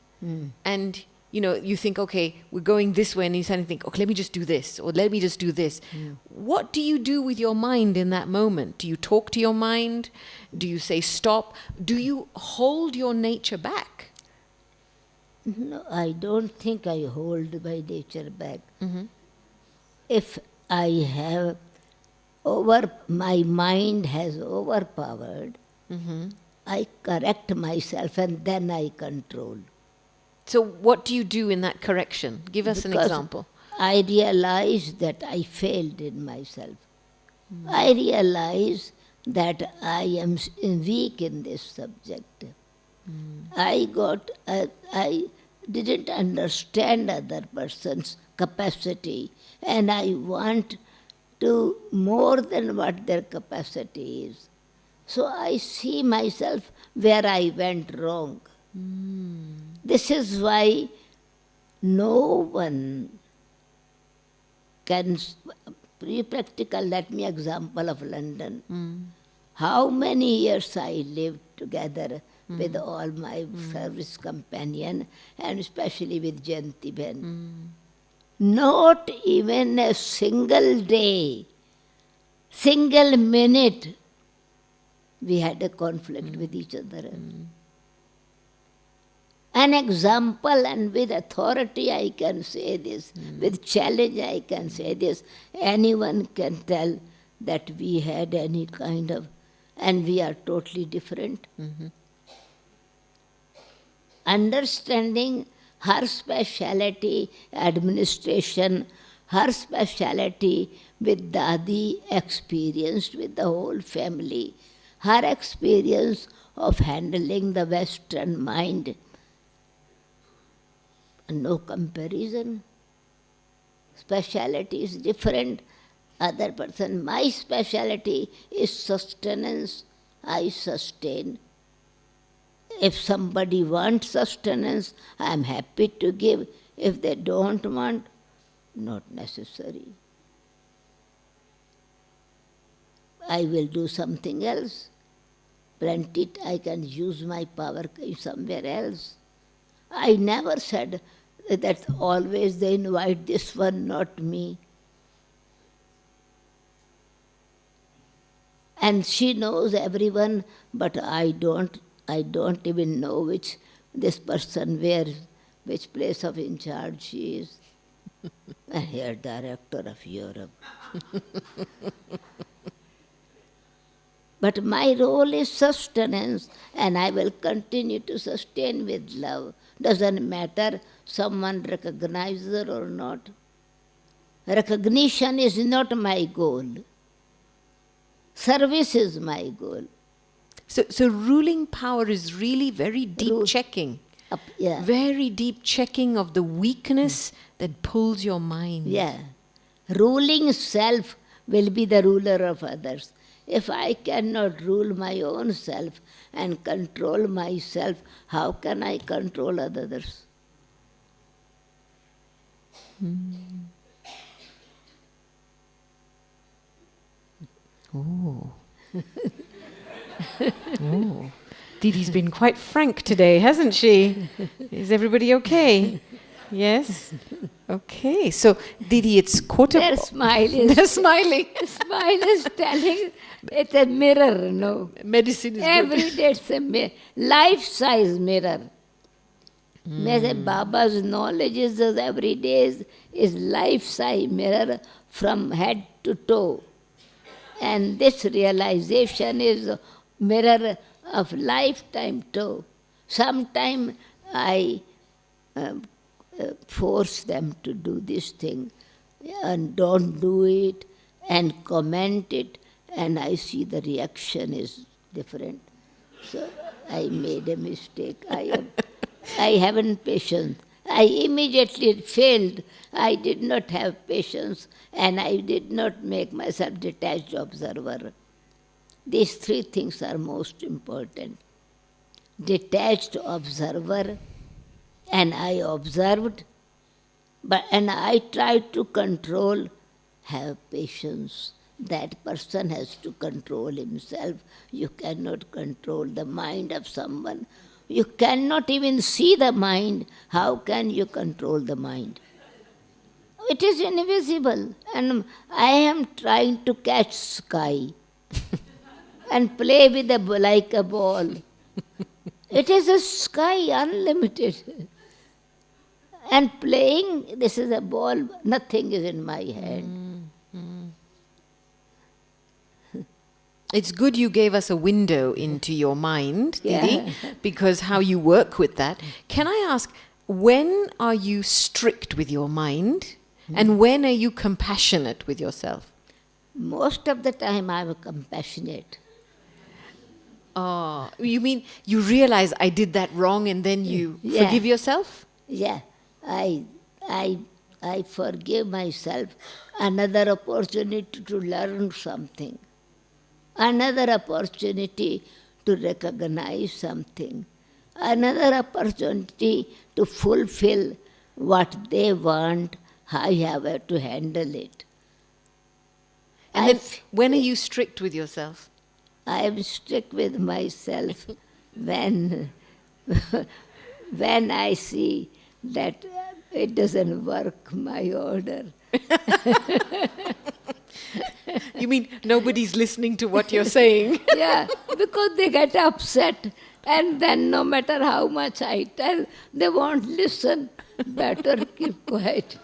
and you think, okay, we're going this way, and you suddenly think, okay, let me just do this, or let me just do this. What do you do with your mind in that moment? Do you talk to your mind? Do you say stop? Do you hold your nature back? No, I don't think I hold my nature back. If I have my mind has overpowered, I correct myself and then I control. So what do you do in that correction? Give us an Because example. I realize that I failed in myself. I realize that I am weak in this subject. I didn't understand other person's capacity, and I want to more than what their capacity is. So I see myself where I went wrong. This is why no one can be practical. Let me example of London. How many years I lived together with all my service companion, and especially with Jayanti Ben. Not even a single day, single minute, we had a conflict with each other. An example, and with authority I can say this, with challenge I can say this. Anyone can tell that we had any kind of, and we are totally different. Understanding her speciality, administration, her speciality with Dadi experienced with the whole family, her experience of handling the Western mind. No comparison. Speciality is different. Other person, my speciality is sustenance. I sustain. If somebody wants sustenance, I am happy to give. If they don't want, not necessary. I will do something else. Plenty, I can use my power somewhere else. I never said that always they invite this one, not me. And she knows everyone, but I don't even know which place of in charge she is. And here, director of Europe. But my role is sustenance, and I will continue to sustain with love. Doesn't matter someone recognizes her or not. Recognition is not my goal. Service is my goal. So ruling power is really very deep checking. Yeah. Very deep checking of the weakness that pulls your mind. Yeah. ruling self will be the ruler of others. If I cannot rule my own self and control myself, how can I control others? Oh. Oh. Didi's been quite frank today, hasn't she? Is everybody okay? Yes? Okay. So, Didi, it's quarter... Their smile is... They're smiling. Smile is telling it's a mirror, no? Medicine is Every good. day it's a life-size mirror. Baba's knowledge is every day is life-size mirror from head to toe. And this realization is a mirror of lifetime too. Sometimes I force them to do this thing and don't do it and comment it, and I see the reaction is different. So I made a mistake. I haven't patience. I immediately failed. I did not have patience, and I did not make myself detached observer. These three things are most important. Detached observer, and I observed, and I tried to control, have patience. That person has to control himself. You cannot control the mind of someone. You cannot even see the mind. How can you control the mind? It is invisible, and I am trying to catch sky and play with like a ball. It is a sky, unlimited. And playing, this is a ball, nothing is in my hand. It's good you gave us a window into your mind, Didi, Yeah. because how you work with that. Can I ask, when are you strict with your mind and when are you compassionate with yourself? Most of the time I am compassionate. Oh, you mean you realize I did that wrong and then you Yeah. forgive yourself? Yeah, I forgive myself another opportunity to learn something, another opportunity to recognize something, another opportunity to fulfill what they want. I have to handle it. And then when are you strict with yourself? I am strict with myself when I see that it doesn't work, my order. You mean nobody's listening to what you're saying? Yeah, because they get upset, and then no matter how much I tell, they won't listen. Better keep quiet.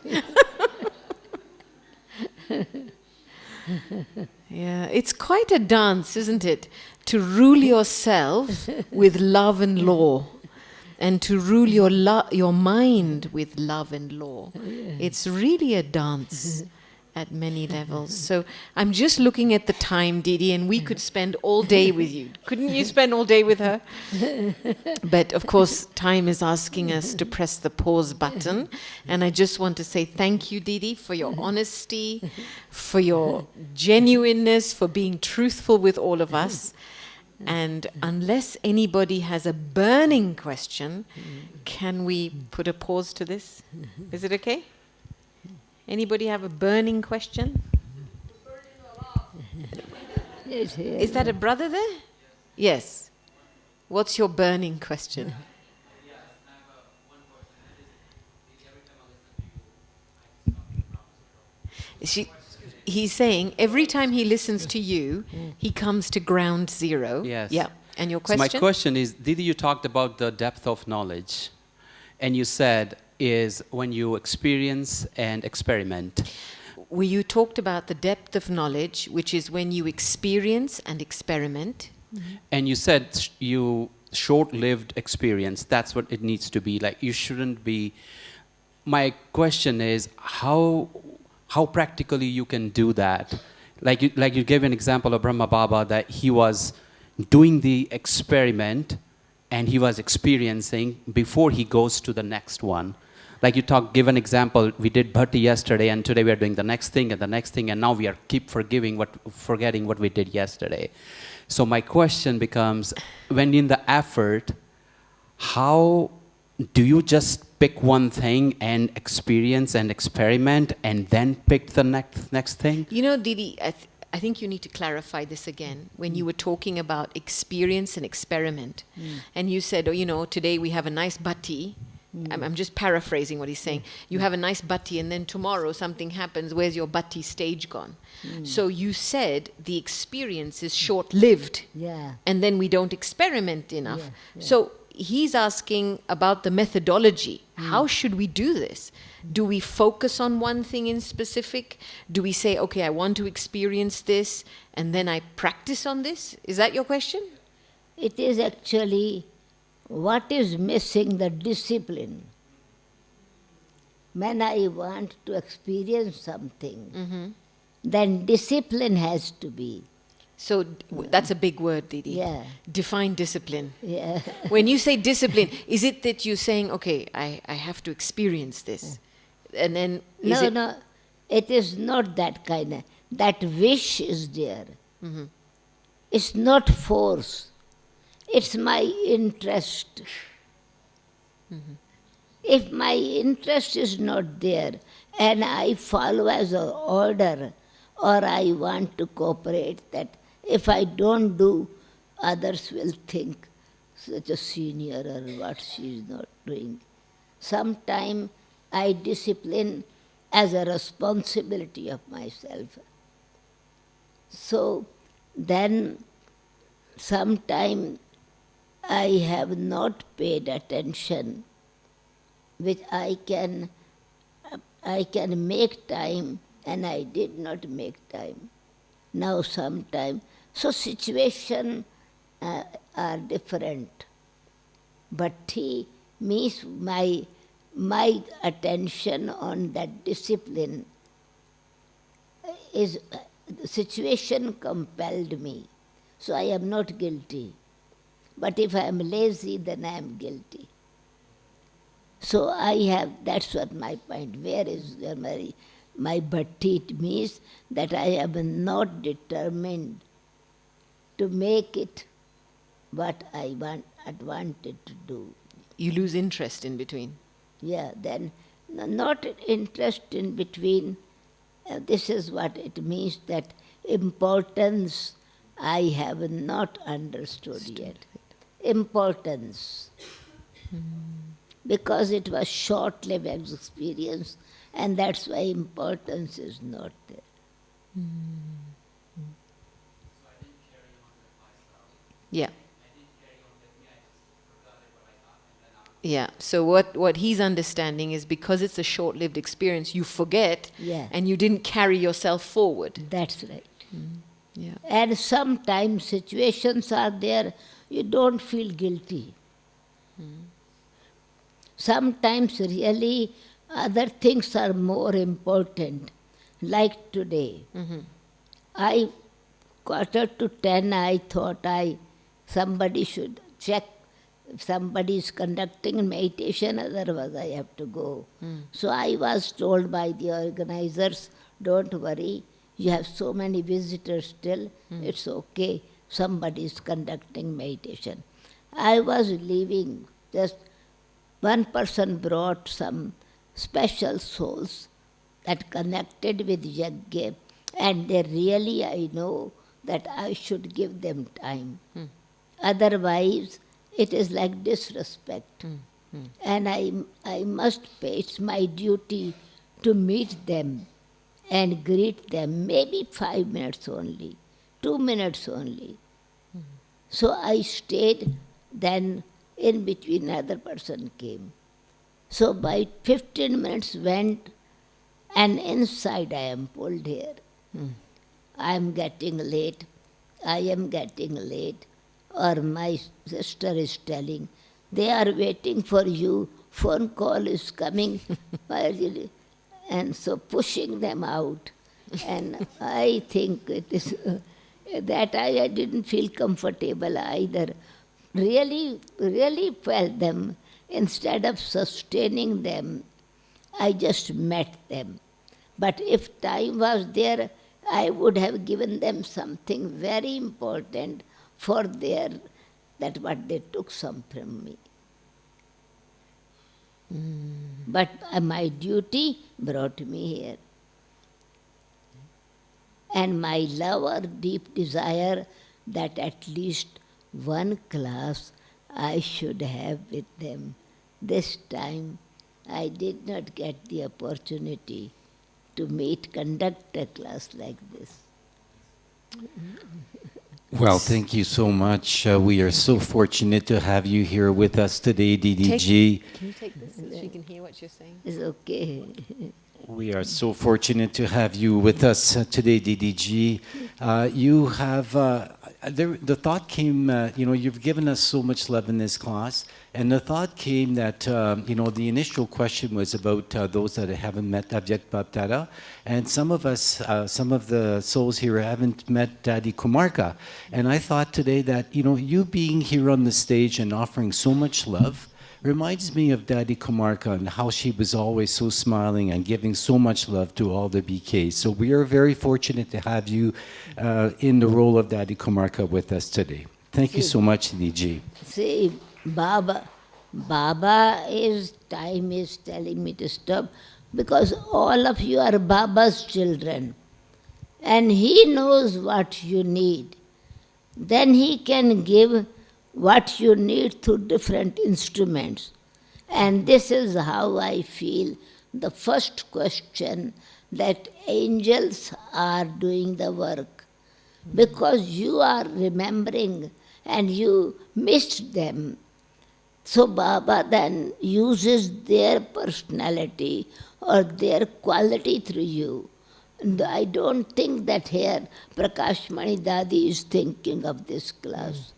Yeah, it's quite a dance, isn't it? To rule yourself with love and law, and to rule your mind with love and law. It's really a dance at many levels. So I'm just looking at the time, Didi, and we could spend all day with you. Couldn't you spend all day with her? But of course, time is asking us to press the pause button. And I just want to say thank you, Didi, for your honesty, for your genuineness, for being truthful with all of us. And unless anybody has a burning question, can we put a pause to this? Is it okay? Anybody have a burning question? Yes, yes. Is that a brother there? Yes. What's your burning question? He's saying every time he listens to you, he comes to ground zero. Yes. Yeah. And your So question? my question is, Didi, you talked about the depth of knowledge, and you said is when you experience and experiment. Well, you talked about the depth of knowledge, which is when you experience and experiment. And you said you short-lived experience, that's what it needs to be. Like, you shouldn't be... My question is, how practically you can do that? Like you gave an example of Brahma Baba, that he was doing the experiment and he was experiencing before he goes to the next one. Like you give an example, we did bhakti yesterday and today we are doing the next thing and the next thing, and now we are keep forgetting what we did yesterday. So my question becomes, when in the effort, how do you just pick one thing and experience and experiment and then pick the next thing? You know, Didi, I think you need to clarify this again. When you were talking about experience and experiment, and you said, today we have a nice bhatti. I'm just paraphrasing what he's saying. You have a nice bhatti and then tomorrow something happens. Where's your bhatti stage gone? So you said the experience is short-lived. Yeah. And then we don't experiment enough. Yeah. So he's asking about the methodology. How should we do this? Do we focus on one thing in specific? Do we say, okay, I want to experience this and then I practice on this? Is that your question? It is actually what is missing, the discipline. When I want to experience something, then discipline has to be. So that's a big word, Didi. Yeah. Define discipline. Yeah. When you say discipline, is it that you're saying, okay, I have to experience this? And then No, it is not that kind of. That wish is there. It's not force. It's my interest. If my interest is not there and I follow as an order, or I want to cooperate, that if I don't do, others will think such a senior or what she is not doing. Sometime I discipline as a responsibility of myself. So then sometime I have not paid attention, which I can make time, and I did not make time. Now sometime, so situation are different. But he means my attention on that discipline is the situation compelled me. So I am not guilty. But if I am lazy, then I am guilty. So that's what my point. Where is my bhatti? It means that I am not determined to make it what I wanted to do. you lose interest in between. Yeah, then not interest in between. This is what it means, that importance I have not understood yet. Importance. Because it was short-lived experience, and that's why importance is not there. Yeah. Yeah. So what he's understanding is because it's a short-lived experience, you forget, Yeah. and you didn't carry yourself forward. That's right. Yeah. And sometimes situations are there, you don't feel guilty. Sometimes really other things are more important. Like today, I 9:45, I thought somebody should check if somebody is conducting meditation, otherwise I have to go. So I was told by the organizers, don't worry, you have so many visitors still, it's okay, somebody is conducting meditation. I was leaving, just one person brought some special souls that connected with Yajna, and they really, I know that I should give them time. Otherwise, it is like disrespect. And I must pay, it's my duty to meet them and greet them, maybe 5 minutes only, 2 minutes only. So I stayed, then in between another person came. So by 15 minutes went, and inside I am pulled here. I am getting late, or my sister is telling, they are waiting for you, phone call is coming, and so pushing them out. And I think it is that I didn't feel comfortable either. Really felt them, instead of sustaining them, I just met them. But if time was there, I would have given them something very important for that what they took some from me. But my duty brought me here. And my love or deep desire that at least one class I should have with them. This time I did not get the opportunity to conduct a class like this. Well, thank you so much. We are so fortunate to have you here with us today, Didi Ji. Can you take this so she can hear what you're saying? It's okay. We are so fortunate to have you with us today, Didi Ji. You have, the thought came, you've given us so much love in this class, and the thought came that, the initial question was about those that haven't met Avyakt Bapdada, and some of us, some of the souls here haven't met Daddy Kumarka. And I thought today that, you being here on the stage and offering so much love, reminds me of Daddy Kumarka and how she was always so smiling and giving so much love to all the BKs. So we are very fortunate to have you in the role of Daddy Kumarka with us today. Thank you so much, Didi. See, Baba time is telling me to stop because all of you are Baba's children. And he knows what you need. Then he can give what you need through different instruments. And this is how I feel the first question, that angels are doing the work. Because you are remembering and you missed them. So Baba then uses their personality or their quality through you. And I don't think that here Prakash Mani Dadi is thinking of this class.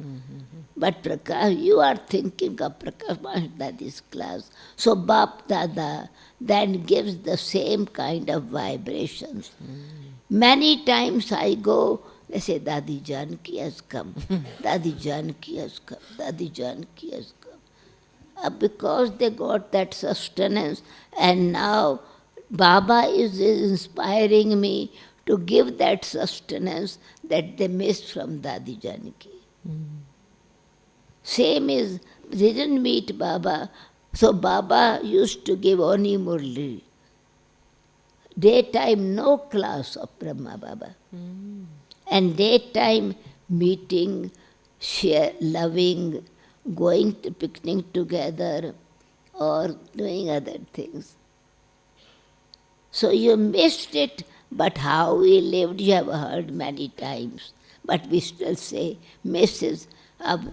But Prakash, you are thinking of Prakash Mani Dadi's class. So Bap Dada then gives the same kind of vibrations. Many times I go, they say, Dadi Janki has come, Dadi Janki has come, Dadi Janki has come. Because they got that sustenance, and now Baba is inspiring me to give that sustenance that they missed from Dadi Janki. Same is, they didn't meet Baba, so Baba used to give Oni Murli. Daytime, no class of Brahma Baba. And daytime, meeting, share, loving, going to picnic together, or doing other things. So you missed it, but how we lived you have heard many times. But we still say, Mrs.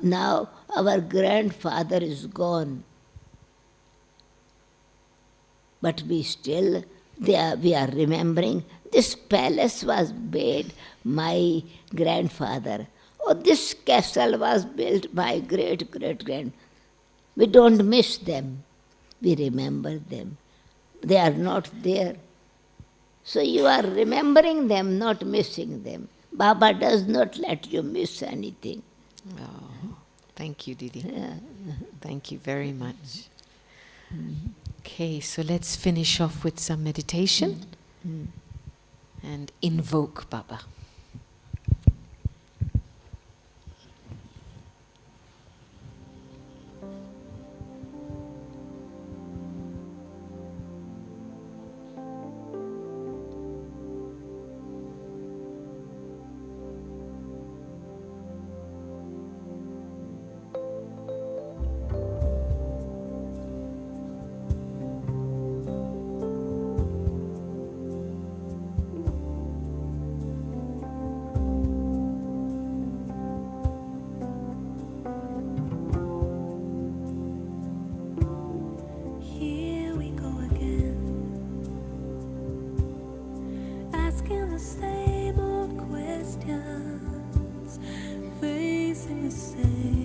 Now our grandfather is gone. But we are remembering this palace was built my grandfather. Or this castle was built by great-great-grand. We don't miss them. We remember them. They are not there. So you are remembering them, not missing them. Baba does not let you miss anything. Oh, thank you, Didi. Thank you very much. Okay, so let's finish off with some meditation and invoke Baba. Here we go again, asking the same old questions, facing the same